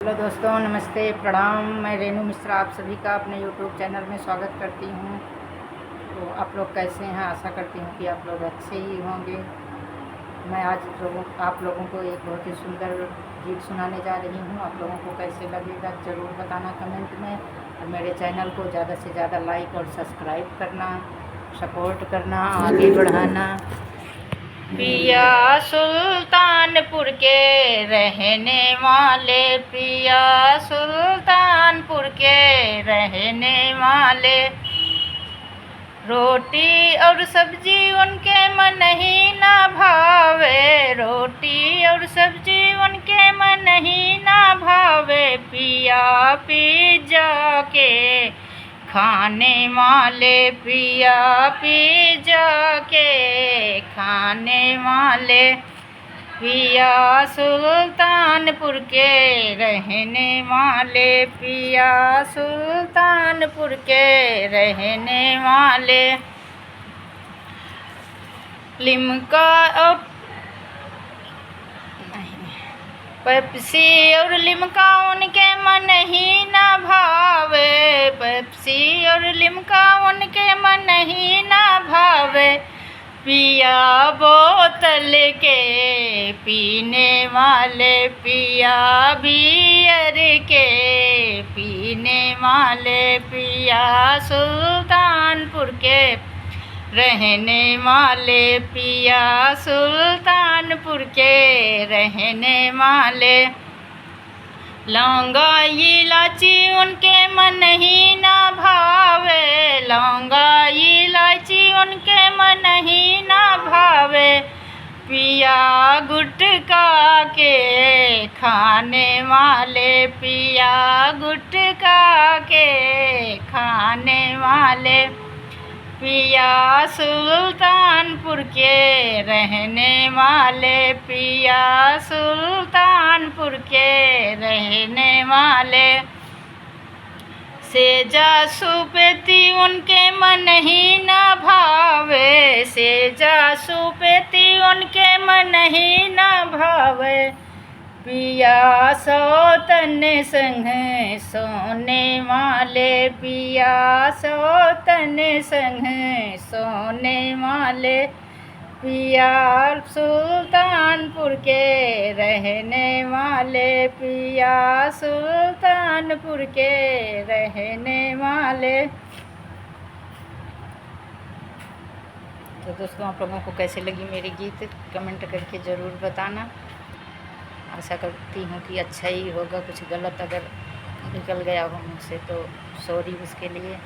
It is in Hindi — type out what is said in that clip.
हेलो दोस्तों, नमस्ते, प्रणाम। मैं रेनू मिश्रा आप सभी का अपने यूट्यूब चैनल में स्वागत करती हूँ। तो आप लोग कैसे हैं? आशा करती हूँ कि आप लोग अच्छे ही होंगे। मैं आज आप लोगों को एक बहुत ही सुंदर गीत सुनाने जा रही हूँ। आप लोगों को कैसे लगेगा ज़रूर बताना कमेंट में, और मेरे चैनल को ज़्यादा से ज़्यादा लाइक और सब्सक्राइब करना, सपोर्ट करना, आगे बढ़ाना। पिया सुल्तानपुर के रहने वाले, पिया सुल्तानपुर के रहने वाले, रोटी और सब्जी उनके मन ही ना भावे, रोटी और सब्जी उनके मन ही ना भावे। पिया पिज्जा के खाने वाले, पिया पिज्जा के खाने वाले, पिया सुल्तानपुर के रहने वाले, पिया सुल्तानपुर के रहने वाले। लिम्का और पेप्सी और लिम्का उनके मन ही ना भावे, पेप्सी और लिम्का उनके मन ही ना भावे। पिया बोतल के पीने वाले, पिया बियर के पीने वाले, पिया सुल्तानपुर के रहने वाले, पिया सुल्तानपुर के रहने वाले। लौंगा इलायची उनके मन ही ना भावे, लौंगा इलायची उनके मन ही ना भावे। पिया गुटखा के खाने वाले, पिया गुटखा के खाने वाले, पिया सुल्तानपुर के रहने वाले, पिया सुल्तानपुर के रहने वाले। सेजा सुपेती उनके मन ही ना भावे, सेजा सुपेती उनके मन ही ना भावे। पिया सौतन संग सोने वाले, पिया सौतन संग सोने वाले, पिया सुल्तानपुर के रहने वाले, पिया सुल्तानपुर के रहने वाले। तो दोस्तों, आप लोगों को कैसे लगी मेरी गीत कमेंट करके ज़रूर बताना। आशा करती हूँ कि अच्छा ही होगा। कुछ गलत अगर निकल गया हो मुझसे तो सॉरी उसके लिए।